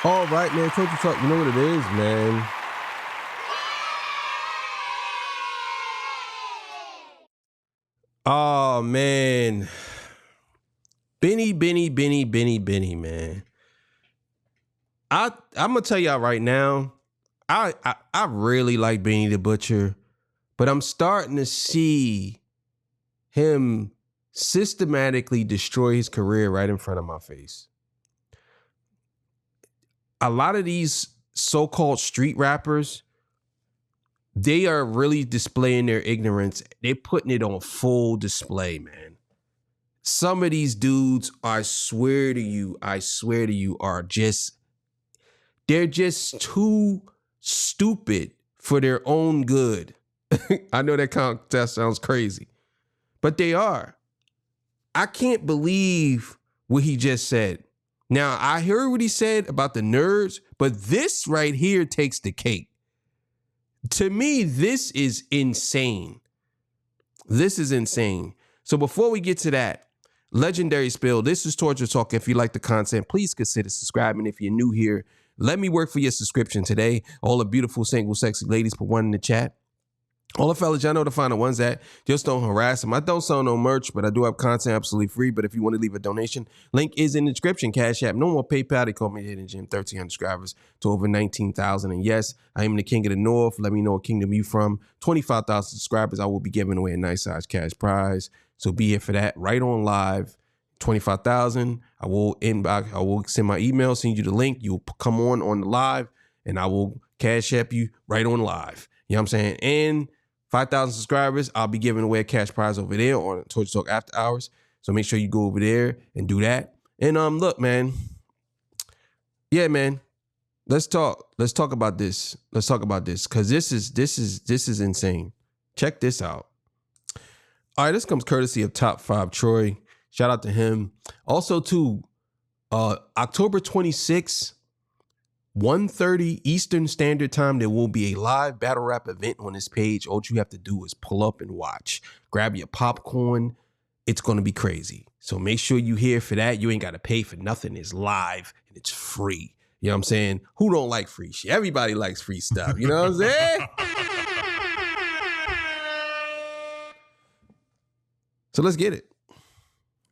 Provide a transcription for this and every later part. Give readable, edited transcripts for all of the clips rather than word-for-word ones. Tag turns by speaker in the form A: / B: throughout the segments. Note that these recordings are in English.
A: All right, man. Culture Talk. You know what it is, man. Oh, man. Benny, man. I'm going to tell y'all right now, I really like Benny the Butcher, but I'm starting to see him systematically destroy his career right in front of my face. A lot of these so-called street rappers, they are really displaying their ignorance. They're putting it on full display, man. Some of these dudes, I swear to you, are they're just too stupid for their own good. I know that sounds crazy, but they are. I can't believe what he just said. Now, I heard what he said about the nerds, but this right here takes the cake. To me, this is insane. This is insane. So before we get to that, Legendary Spill, this is Torture Talk. If you like the content, please consider subscribing. If you're new here, let me work for your subscription today. All the beautiful, single, sexy ladies, put one in the chat. All the fellas, y'all know to find the ones that just don't harass them. I don't sell no merch, but I do have content absolutely free. But if you want to leave a donation, link is in the description. Cash App, no more PayPal. They call me Hidden Gym. 1,300 subscribers to over 19,000. And yes, I am the king of the north. Let me know what kingdom you from. 25,000 subscribers, I will be giving away a nice size cash prize. So be here for that. Right on live. 25,000. I will inbox. I will send my email, send you the link. You'll come on the live, and I will Cash App you right on live. You know what I'm saying? And 5,000 subscribers, I'll be giving away a cash prize over there on Torture Talk After Hours. So make sure you go over there and do that. And look, man. Yeah, man. Let's talk. Let's talk about this. Let's talk about this because this is insane. Check this out. All right, this comes courtesy of Top 5 Troy. Shout out to him. Also, too, October 26th, 1:30 Eastern Standard Time, there will be a live battle rap event on this page. All you have to do is pull up and watch. Grab your popcorn. It's going to be crazy. So make sure you here for that. You ain't got to pay for nothing. It's live and it's free. You know what I'm saying? Who don't like free shit? Everybody likes free stuff. You know what I'm saying? So let's get it.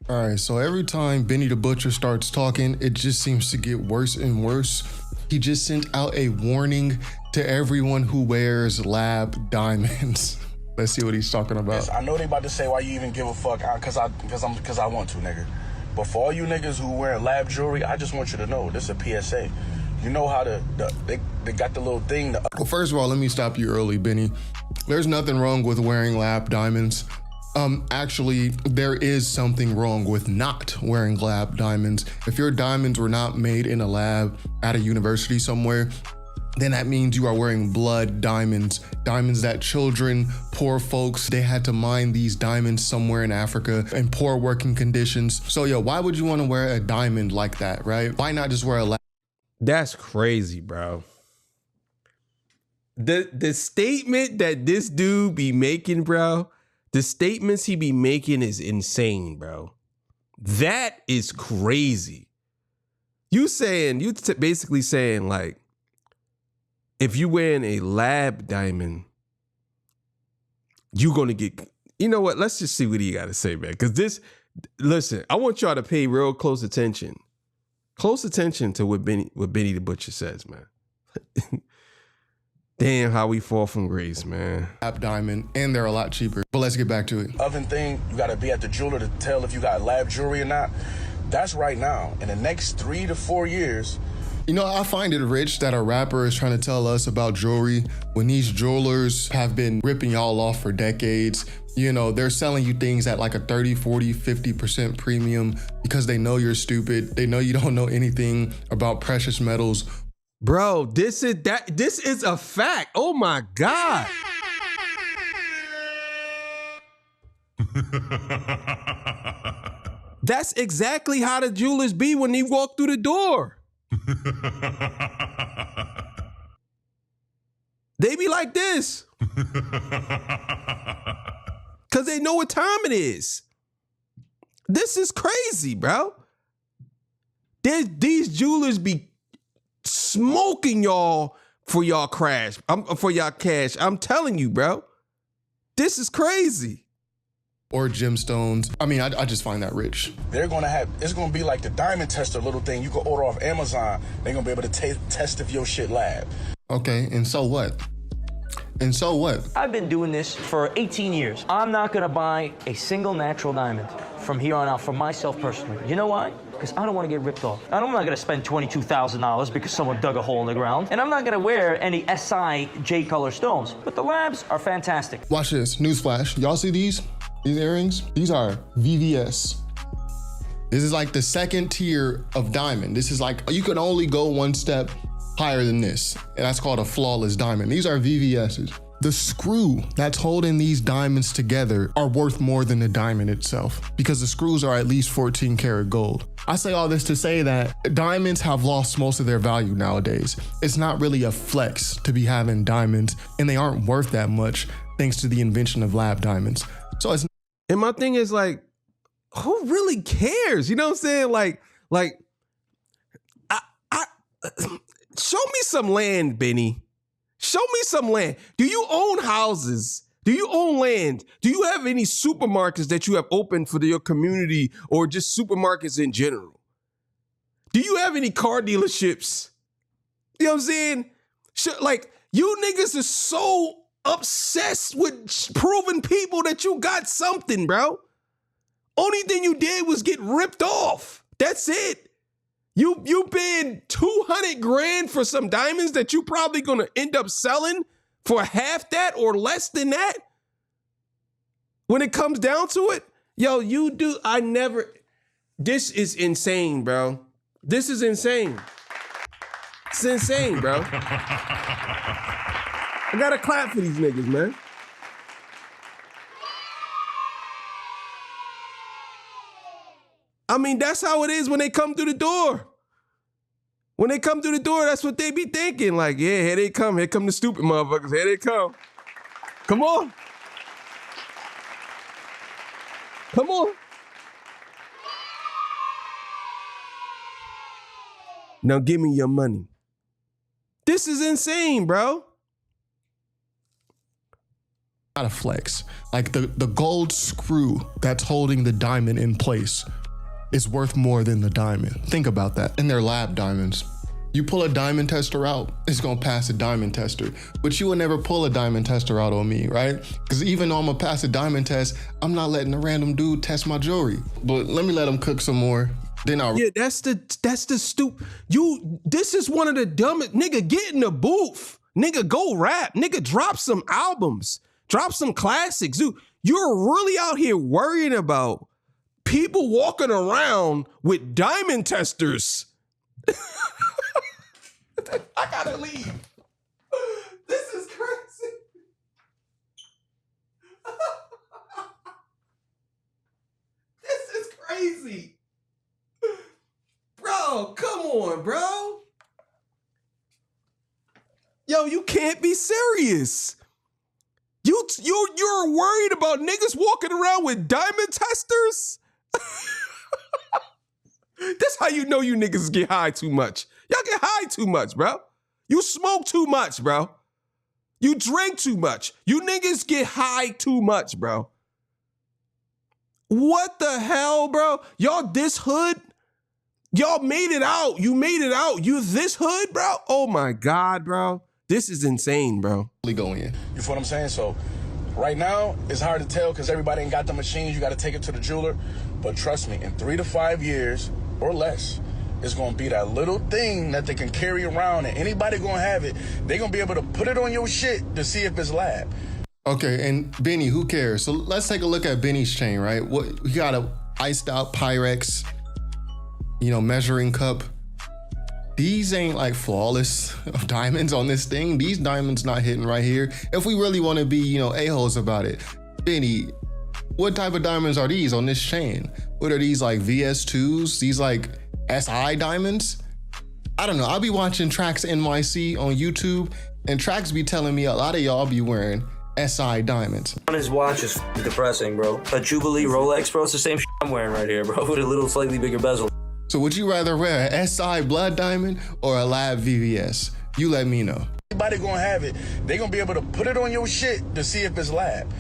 B: All right, so every time Benny the Butcher starts talking, it just seems to get worse and worse. He just sent out a warning to everyone who wears lab diamonds. Let's see what he's talking about.
C: I know they about to say why you even give a fuck, cause I want to, nigga. But for all you niggas who wear lab jewelry, I just want you to know this is a PSA. You know how they got the little thing.
B: Well, first of all, let me stop you early, Benny. There's nothing wrong with wearing lab diamonds. Actually, there is something wrong with not wearing lab diamonds. If your diamonds were not made in a lab at a university somewhere, then that means you are wearing blood diamonds, diamonds that children, poor folks, they had to mine these diamonds somewhere in Africa in poor working conditions. So, yo, why would you want to wear a diamond like that, right? Why not just wear a lab?
A: That's crazy, bro. The statement that this dude be making, bro, the statements he be making is insane, bro. That is crazy. You basically saying like, if you wearing a lab diamond, you gonna get, you know what? Let's just see what he got to say, man. Because listen, I want y'all to pay real close attention. Close attention to what Benny the Butcher says, man. Damn, how we fall from grace, man.
B: Lab diamond, and they're a lot cheaper. But let's get back to it.
C: Oven thing, you gotta be at the jeweler to tell if you got lab jewelry or not. That's right now. In the next 3 to 4 years.
B: You know, I find it rich that a rapper is trying to tell us about jewelry when these jewelers have been ripping y'all off for decades. You know, they're selling you things at like a 30, 40, 50% premium because they know you're stupid. They know you don't know anything about precious metals.
A: Bro, this is a fact. Oh my God. That's exactly how the jewelers be when they walk through the door. They be like this. Cause they know what time it is. This is crazy, bro. These jewelers be smoking y'all for y'all crash. For y'all cash. I'm telling you, bro. This is crazy.
B: Or gemstones. I mean, I just find that rich.
C: They're gonna have, it's gonna be like the diamond tester little thing you can order off Amazon. They're gonna be able to test if your shit lab.
B: Okay, and so what? And so what?
D: I've been doing this for 18 years. I'm not gonna buy a single natural diamond from here on out for myself personally. You know why? Because I don't want to get ripped off. I'm not gonna spend $22,000 because someone dug a hole in the ground. And I'm not gonna wear any SI J-color stones. But the labs are fantastic.
B: Watch this, newsflash. Y'all see these? These earrings? These are VVS. This is like the second tier of diamond. This is like, you can only go one step higher than this. And that's called a flawless diamond. These are VVS's. The screw that's holding these diamonds together are worth more than the diamond itself because the screws are at least 14 karat gold. I say all this to say that diamonds have lost most of their value nowadays. It's not really a flex to be having diamonds, and they aren't worth that much thanks to the invention of lab diamonds. So it's.
A: And my thing is like, who really cares? You know what I'm saying? Like, I show me some land, Benny. Show me some land. Do you own houses? Do you own land? Do you have any supermarkets that you have opened for your community or just supermarkets in general? Do you have any car dealerships? You know what I'm saying? Like, you niggas are so obsessed with proving people that you got something, bro. Only thing you did was get ripped off. That's it. You paid 200 grand for some diamonds that you probably gonna end up selling for half that or less than that. When it comes down to it, yo, this is insane, bro. This is insane. It's insane, bro. I gotta clap for these niggas, man. I mean, that's how it is when they come through the door. When they come through the door, that's what they be thinking. Like, yeah, here they come. Here come the stupid motherfuckers. Here they come. Come on. Come on. Now give me your money. This is insane, bro.
B: Not a flex. Like the gold screw that's holding the diamond in place is worth more than the diamond. Think about that. And they're lab diamonds. You pull a diamond tester out, it's gonna pass a diamond tester. But you will never pull a diamond tester out on me, right? Because even though I'm gonna pass a diamond test, I'm not letting a random dude test my jewelry. But let me let him cook some more. Then I'll.
A: Yeah, that's the stupid. This is one of the dumbest. Nigga, get in the booth. Nigga, go rap. Nigga, drop some albums. Drop some classics. Dude, you're really out here worrying about people walking around with diamond testers. I gotta leave. This is crazy. This is crazy. Bro, come on, bro. Yo, you can't be serious. You're worried about niggas walking around with diamond testers? That's how you know you niggas get high too much. Y'all get high too much, bro. You smoke too much, bro. You drink too much. You niggas get high too much, bro. What the hell, bro? Y'all this hood? Y'all made it out. You made it out. You this hood, bro? Oh my God, bro. This is insane, bro.
B: Go in.
C: You feel what I'm saying? So right now, it's hard to tell because everybody ain't got the machines. You got to take it to the jeweler. But trust me, in 3 to 5 years or less, it's going to be that little thing that they can carry around, and anybody going to have it. They're going to be able to put it on your shit to see if it's lab.
B: Okay, and Benny, who cares? So let's take a look at Benny's chain, right? We got a iced out Pyrex, measuring cup. These ain't like flawless diamonds on this thing. These diamonds not hitting right here. If we really want to be, a-holes about it. Benny, what type of diamonds are these on this chain? What are these, like VS2s? These like SI diamonds? I don't know. I'll be watching Trax NYC on YouTube, and Trax be telling me a lot of y'all be wearing SI diamonds.
D: On his watch is depressing, bro. A Jubilee Rolex, bro. It's the same shit I'm wearing right here, bro, with a little slightly bigger bezel.
B: So would you rather wear a SI blood diamond or a lab VVS? You let me know.
C: Everybody gonna have it. They gonna be able to put it on your shit to see if it's lab.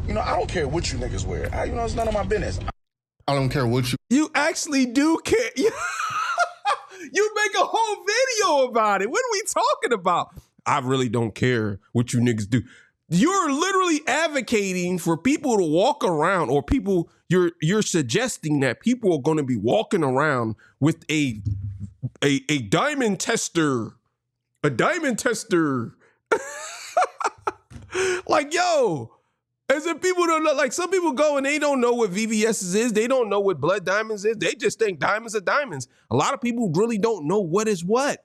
C: You know, I don't care what you niggas wear. You know, it's none of my business.
B: I don't care what you.
A: You actually do care. You make a whole video about it. What are we talking about? I really don't care what you niggas do. You're literally advocating for people to walk around, or people, you're suggesting that people are going to be walking around with a diamond tester. A diamond tester. Like, yo, as if people don't know, like some people go and they don't know what VVS is. They don't know what blood diamonds is. They just think diamonds are diamonds. A lot of people really don't know what is what.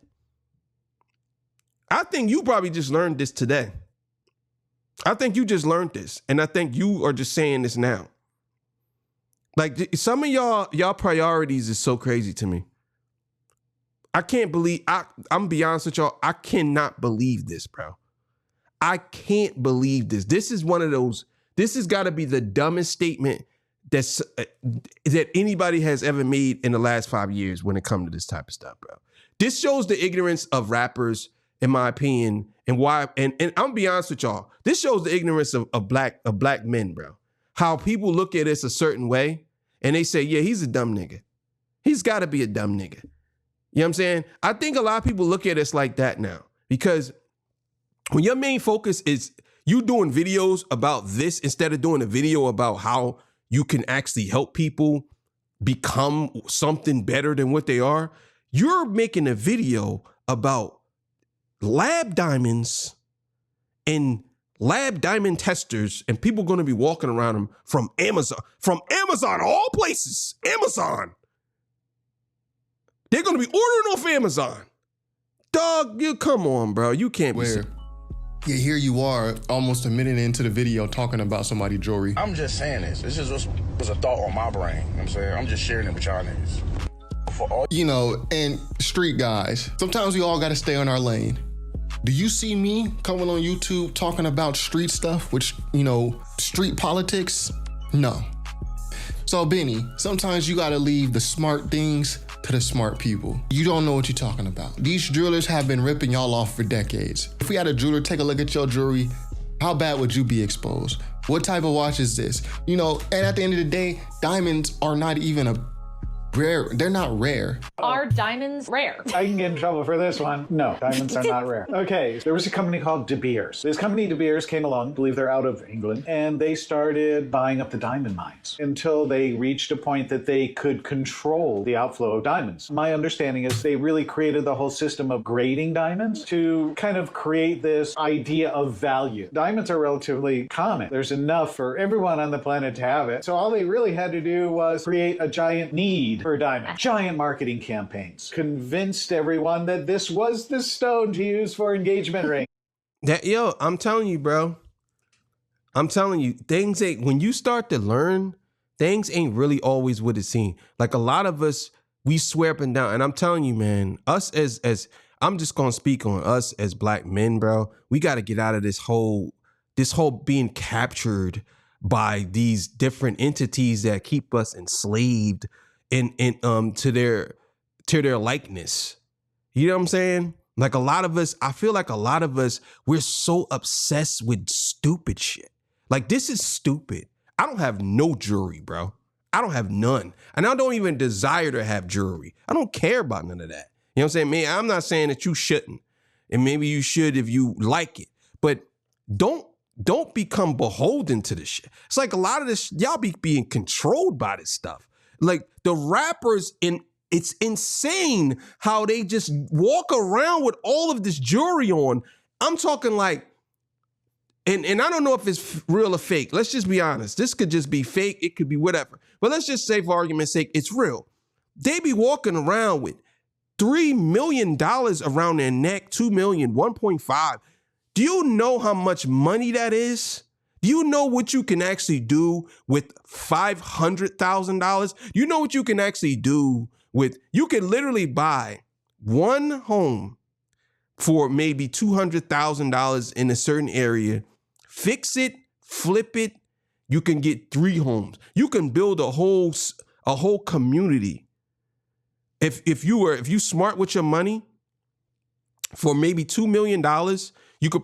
A: I think you probably just learned this today. I think you just learned this. And I think you are just saying this now. Like some of y'all priorities is so crazy to me. I can't believe, I'm gonna be honest with y'all, I cannot believe this, bro. I can't believe this. This is one of those, this has got to be the dumbest statement that anybody has ever made in the last 5 years when it comes to this type of stuff, bro. This shows the ignorance of rappers, in my opinion, and why, and I'm gonna be honest with y'all, this shows the ignorance of black men, bro. How people look at us a certain way and they say, yeah, he's a dumb nigga. He's got to be a dumb nigga. You know what I'm saying? I think a lot of people look at us like that now, because when your main focus is you doing videos about this instead of doing a video about how you can actually help people become something better than what they are, you're making a video about lab diamonds and lab diamond testers, and people going to be walking around them from Amazon, all places, Amazon. They're going to be ordering off Amazon. Dog, you come on, bro. You can't be
B: Where? Yeah, here you are, almost a minute into the video talking about somebody's jewelry.
C: I'm just saying this. This just was a thought on my brain. You know what I'm saying? I'm just sharing it with y'all niggas. For all
B: You know, and street guys, sometimes we all got to stay on our lane. Do you see me coming on YouTube talking about street stuff, which, you know, street politics? No. So Benny, sometimes you got to leave the smart things to the smart people. You don't know what you're talking about. These jewelers have been ripping y'all off for decades. If we had a jeweler take a look at your jewelry, how bad would you be exposed? What type of watch is this? You know, and at the end of the day, diamonds are not even rare. They're not rare.
E: Are diamonds rare?
F: I can get in trouble for this one. No, diamonds are not rare. Okay, there was a company called De Beers. This company, De Beers, came along, I believe they're out of England, and they started buying up the diamond mines until they reached a point that they could control the outflow of diamonds. My understanding is they really created the whole system of grading diamonds to kind of create this idea of value. Diamonds are relatively common. There's enough for everyone on the planet to have it. So all they really had to do was create a giant need for diamonds. Giant marketing campaigns convinced everyone that this was the stone to use for engagement rings.
A: Yo, I'm telling you, bro. I'm telling you, things ain't, when you start to learn, things ain't really always what it seems. Like a lot of us, we swear up and down. And I'm telling you, man, us as I'm just gonna speak on us as black men, bro. We got to get out of this whole being captured by these different entities that keep us enslaved to their likeness. You know what I'm saying? Like a lot of us, I feel like a lot of us, we're so obsessed with stupid shit. Like this is stupid. I don't have no jewelry, bro. I don't have none. And I don't even desire to have jewelry. I don't care about none of that. You know what I'm saying? Man, I'm not saying that you shouldn't. And maybe you should if you like it. But don't become beholden to this shit. It's like a lot of this, y'all be being controlled by this stuff. Like the rappers, it's insane how they just walk around with all of this jewelry on. I'm talking like, and I don't know if it's real or fake. Let's just be honest. This could just be fake. It could be whatever. But let's just say for argument's sake, it's real. They be walking around with $3 million around their neck, 2 million, 1.5. Do you know how much money that is? Do you know what you can actually do with $500,000? You know what you can actually do with, you can literally buy one home for maybe $200,000 in a certain area, fix it, flip it. You can get 3 homes. You can build a whole community If you smart with your money, for maybe $2 million, you could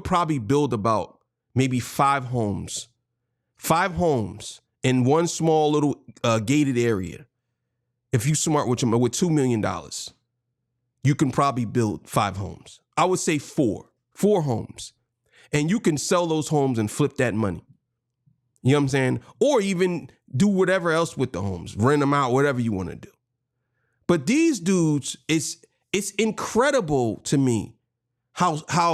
A: probably build about maybe 5 homes. 5 homes in one small little gated area. If you smart with $2 million, you can probably build 5 homes. I would say 4 homes. And you can sell those homes and flip that money. You know what I'm saying? Or even do whatever else with the homes, rent them out, whatever you want to do. But these dudes, it's incredible to me how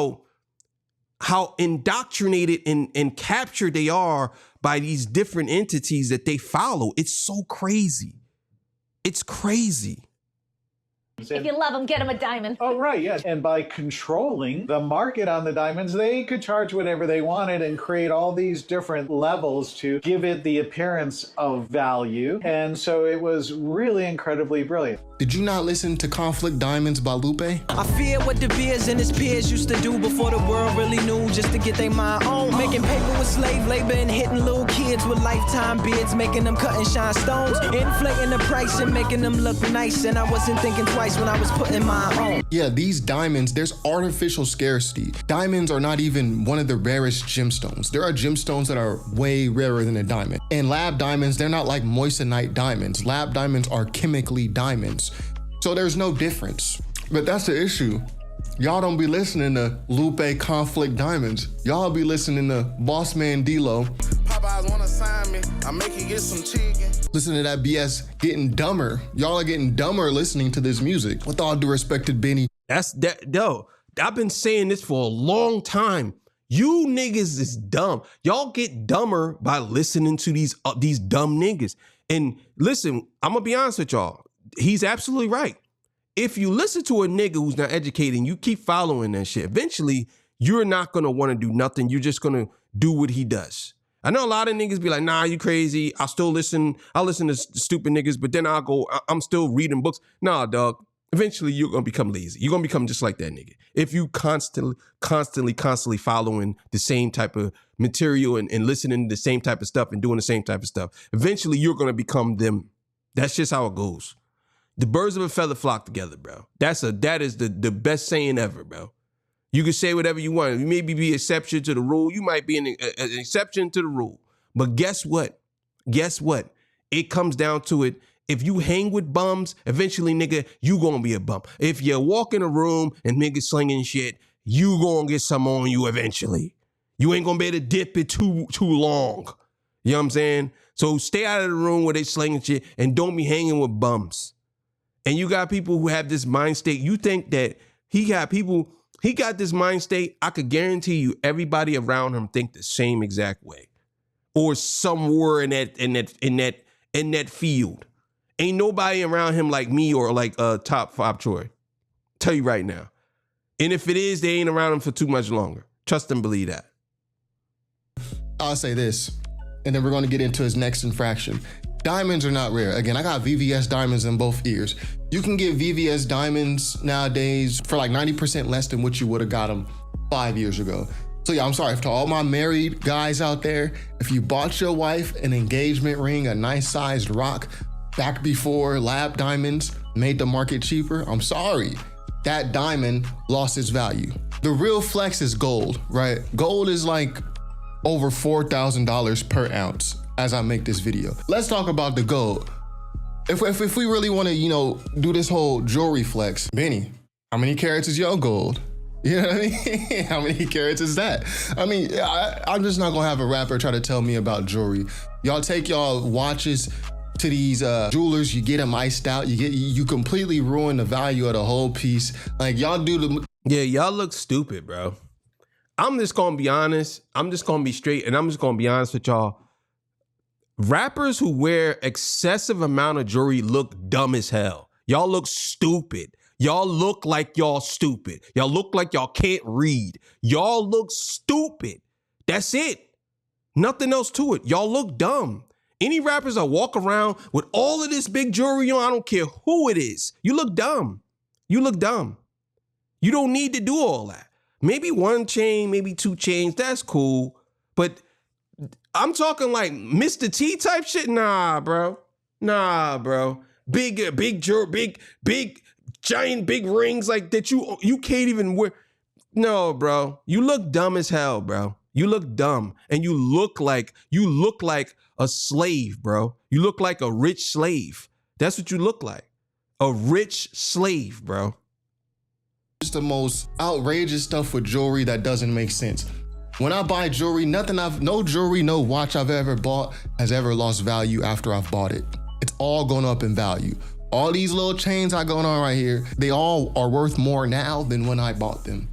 A: indoctrinated and captured they are by these different entities that they follow. It's so crazy. It's crazy.
E: If you love them, get them a diamond.
F: Oh, right, yes. And by controlling the market on the diamonds, they could charge whatever they wanted and create all these different levels to give it the appearance of value. And so it was really incredibly brilliant.
B: Did you not listen to Conflict Diamonds by Lupe?
G: I fear what De Beers and his peers used to do before the world really knew, just to get their mind on. Making paper with slave labor and hitting little kids with lifetime beards, making them cut and shine stones, inflating the price and making them look nice. And I wasn't thinking twice when I was putting mine on.
B: Yeah, these diamonds, there's artificial scarcity. Diamonds are not even one of the rarest gemstones. There are gemstones that are way rarer than a diamond. And lab diamonds, they're not like moissanite diamonds. Lab diamonds are chemically diamonds. So there's no difference. But that's the issue. Y'all don't be listening to Lupe Conflict Diamonds. Y'all be listening to Boss Man D-Lo.
C: Popeyes wanna sign me, I make you get some chicken.
B: Listen to that BS getting dumber. Y'all are getting dumber listening to this music. With all due respect to Benny.
A: Yo, I've been saying this for a long time. You niggas is dumb. Y'all get dumber by listening to these dumb niggas. And listen, I'm gonna be honest with y'all. He's absolutely right. If you listen to a nigga who's not educated and you keep following that shit, eventually you're not gonna want to do nothing. You're just gonna do what he does. I know a lot of niggas be like, nah, you crazy. I'll listen to stupid niggas, but then I'm still reading books. Nah, dog. Eventually you're gonna become lazy. You're gonna become just like that nigga. If you constantly following the same type of material and listening to the same type of stuff and doing the same type of stuff, eventually you're gonna become them. That's just how it goes. The birds of a feather flock together, bro. That is the best saying ever, bro. You can say whatever you want. You maybe be an exception to the rule. You might be an exception to the rule. But guess what? It comes down to it. If you hang with bums, eventually, nigga, you gonna be a bum. If you walk in a room and niggas slinging shit, you gonna get some on you eventually. You ain't gonna be able to dip it too long. You know what I'm saying? So stay out of the room where they slinging shit and don't be hanging with bums. And you got people who have this mind state. You think that he got this mind state. I could guarantee you everybody around him think the same exact way. Or somewhere in that field. Ain't nobody around him like me or like Top 5 Troy. Tell you right now. And if it is, they ain't around him for too much longer. Trust and believe that.
B: I'll say this, and then we're going to get into his next infraction. Diamonds are not rare. Again, I got VVS diamonds in both ears. You can get VVS diamonds nowadays for like 90% less than what you would have got them 5 years ago. So yeah, I'm sorry to all my married guys out there. If you bought your wife an engagement ring, a nice sized rock, back before lab diamonds made the market cheaper, I'm sorry. That diamond lost its value. The real flex is gold, right? Gold is like over $4,000 per ounce as I make this video. Let's talk about the gold. If we really want to, do this whole jewelry flex, Benny, how many carats is your gold? You know what I mean? How many carats is that? I mean, I'm just not gonna have a rapper try to tell me about jewelry. Y'all take y'all watches to these jewelers, you get them iced out, you completely ruin the value of the whole piece. Like y'all do the—
A: Yeah, y'all look stupid, bro. I'm just gonna be honest. I'm just gonna be straight, and I'm just gonna be honest with y'all. Rappers who wear excessive amount of jewelry look dumb as hell. Y'all look stupid. Y'all look like y'all stupid. Y'all look like y'all can't read. Y'all look stupid. That's it. Nothing else to it. Y'all look dumb. Any rappers that walk around with all of this big jewelry on, I don't care who it is. You look dumb. You look dumb. You don't need to do all that. Maybe 1 chain, maybe 2 chains. That's cool. But I'm talking like Mr. T type shit. Nah, bro. big giant big rings like that you can't even wear. No, bro. You look dumb as hell, bro. You look dumb, and you look like a slave, bro. You look like a rich slave. That's what you look like. A rich slave, bro.
B: It's the most outrageous stuff with jewelry that doesn't make sense. When I buy jewelry, no jewelry, no watch I've ever bought has ever lost value after I've bought it. It's all gone up in value. All these little chains I going on right here, they all are worth more now than when I bought them,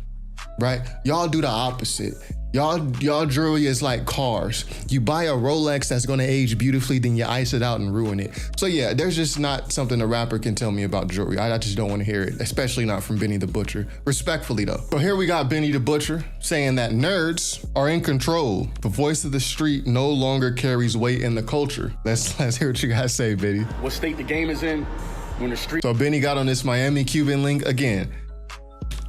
B: right? Y'all do the opposite. Y'all jewelry is like cars. You buy a Rolex that's gonna age beautifully, then you ice it out and ruin it. So yeah, there's just not something a rapper can tell me about jewelry. I just don't wanna hear it, especially not from Benny the Butcher. Respectfully though. So here we got Benny the Butcher saying that nerds are in control. The voice of the street no longer carries weight in the culture. Let's hear what you guys say, Benny.
C: What state the game is in when the street.
B: So Benny got on this Miami Cuban link again.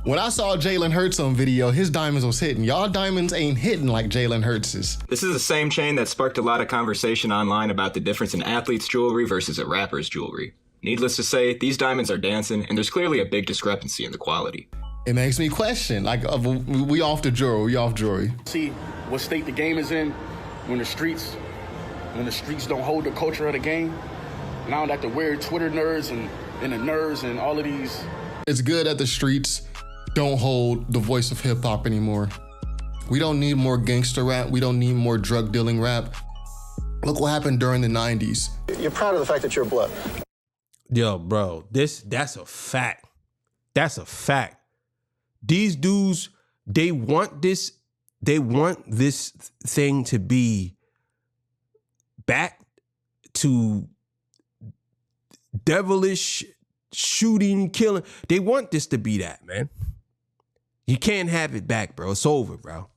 B: When I saw Jalen Hurts on video, his diamonds was hitting. Y'all diamonds ain't hitting like Jalen Hurts's.
H: This is the same chain that sparked a lot of conversation online about the difference in athletes' jewelry versus a rapper's jewelry. Needless to say, these diamonds are dancing, and there's clearly a big discrepancy in the quality.
B: It makes me question, like, we off the jewelry, we off jewelry.
C: See what state the game is in when the streets don't hold the culture of the game. Now that the weird Twitter nerds and the nerds and all of these.
B: It's good that the streets don't hold the voice of hip hop anymore. We don't need more gangster rap. We don't need more drug dealing rap. Look what happened during the 90s.
I: You're proud of the fact that you're blood.
A: Yo, bro, that's a fact. That's a fact. These dudes, they want this thing to be back to devilish shooting, killing. They want this to be that, man. You can't have it back, bro. It's over, bro.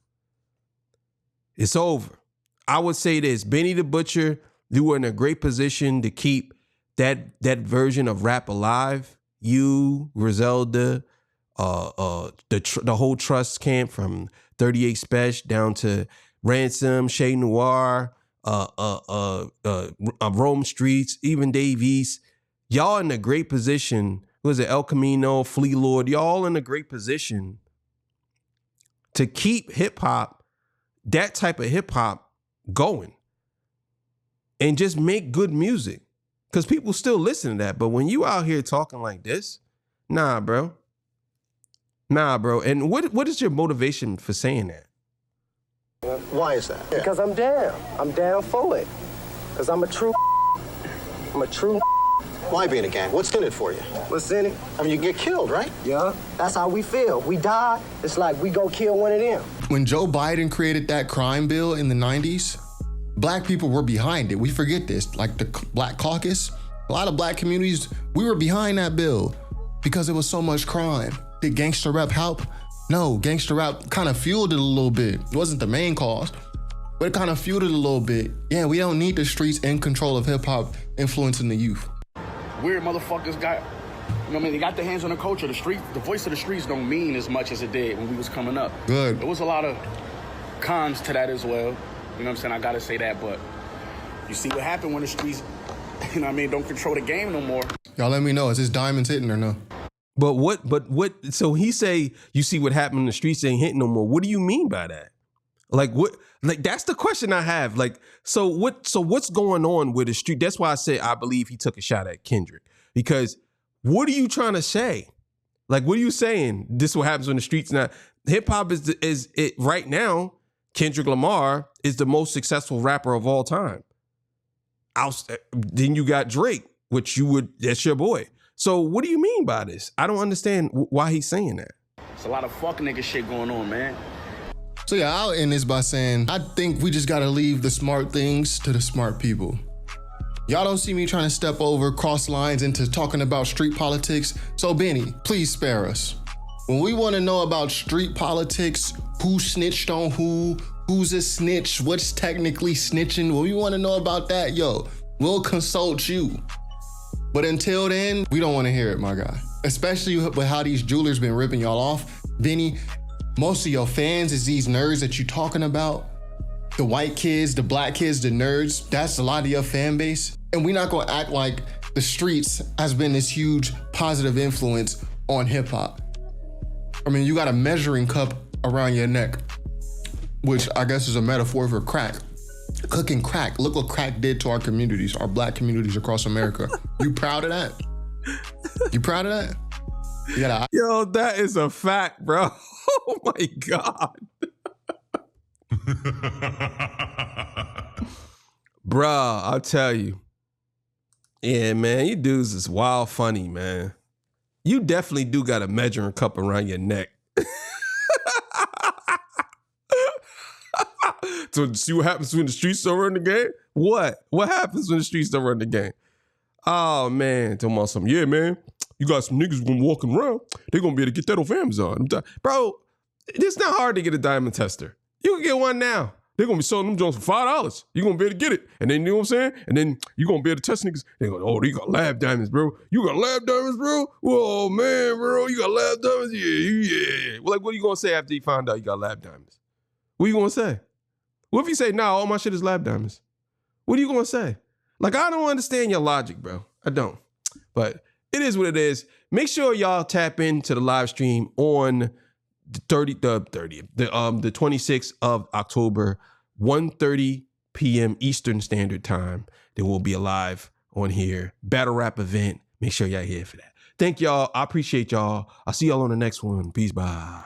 A: It's over. I would say this, Benny the Butcher, you were in a great position to keep that version of rap alive. You, Griselda, the whole Trust camp from 38 Special down to Ransom, Shay Noir, Rome Streets, even Dave East. Y'all in a great position. Was it El Camino, Flea Lord? Y'all in a great position to keep hip hop, that type of hip hop, going and just make good music. Because people still listen to that. But when you out here talking like this, nah, bro. Nah, bro. And what is your motivation for saying that?
I: Why is that?
J: Because I'm down. I'm down for it. Because I'm a true.
I: Why be in a gang? What's in it for you?
J: What's in it?
I: I mean, you can get killed, right?
J: Yeah, that's how we feel. We die, it's like we go kill one of them.
B: When Joe Biden created that crime bill in the 90s, black people were behind it. We forget this, like the Black Caucus, a lot of black communities, we were behind that bill because there was so much crime. Did gangster rap help? No, gangster rap kind of fueled it a little bit. It wasn't the main cause, but it kind of fueled it a little bit. Yeah, we don't need the streets in control of hip hop influencing the youth.
C: Weird motherfuckers got, you know what I mean? They got their hands on the culture. The voice of the streets don't mean as much as it did when we was coming up.
B: Good.
C: There was a lot of cons to that as well. You know what I'm saying? I gotta say that, but you see what happened when the streets, you know what I mean, don't control the game no more.
B: Y'all let me know, is his diamonds hitting or no?
A: But what, so he say, you see what happened in the streets ain't hitting no more. What do you mean by that? Like what, like that's the question I have. Like, so what's going on with the street? That's why I said, I believe he took a shot at Kendrick, because what are you trying to say? Like, what are you saying? This is what happens when the streets not, hip hop is it right now. Kendrick Lamar is the most successful rapper of all time. Then you got Drake, which that's your boy. So what do you mean by this? I don't understand why he's saying that.
C: It's a lot of fuck nigga shit going on, man.
B: So yeah, I'll end this by saying, I think we just gotta leave the smart things to the smart people. Y'all don't see me trying to step over, cross lines into talking about street politics. So Benny, please spare us. When we wanna know about street politics, who snitched on who's a snitch, what's technically snitching, when we wanna know about that, yo, we'll consult you. But until then, we don't wanna hear it, my guy. Especially with how these jewelers been ripping y'all off. Benny, most of your fans is these nerds that you talking about. The white kids, the black kids, the nerds. That's a lot of your fan base. And we're not gonna act like the streets has been this huge positive influence on hip hop. I mean, you got a measuring cup around your neck, which I guess is a metaphor for crack. Cooking crack. Look what crack did to our communities, our black communities across America. You proud of that? You proud of that? You gotta...
A: Yo, that is a fact, bro. Oh my God. Bruh, I'll tell you. Yeah, man, you dudes is wild funny, man. You definitely do got a measuring cup around your neck. So see what happens when the streets don't run the game? What? What happens when the streets don't run the game? Oh, man. Talking about something. Yeah, man. You got some niggas walking around. They're going to be able to get that off Amazon. Bro, it's not hard to get a diamond tester. You can get one now. They're going to be selling them joints for $5. You're going to be able to get it. And then, you know what I'm saying? And then you're going to be able to test niggas. They're going, oh, they got lab diamonds, bro. You got lab diamonds, bro? Whoa, man, bro. You got lab diamonds? Yeah. Well, like, what are you going to say after you find out you got lab diamonds? What are you going to say? What if you say, nah, all my shit is lab diamonds? What are you going to say? Like, I don't understand your logic, bro. I don't. But it is what it is. Make sure y'all tap into the live stream on the 26th of October, 1:30 p.m. Eastern Standard Time. There will be a live on here battle rap event. Make sure y'all here for that. Thank y'all. I appreciate y'all. I'll see y'all on the next one. Peace. Bye.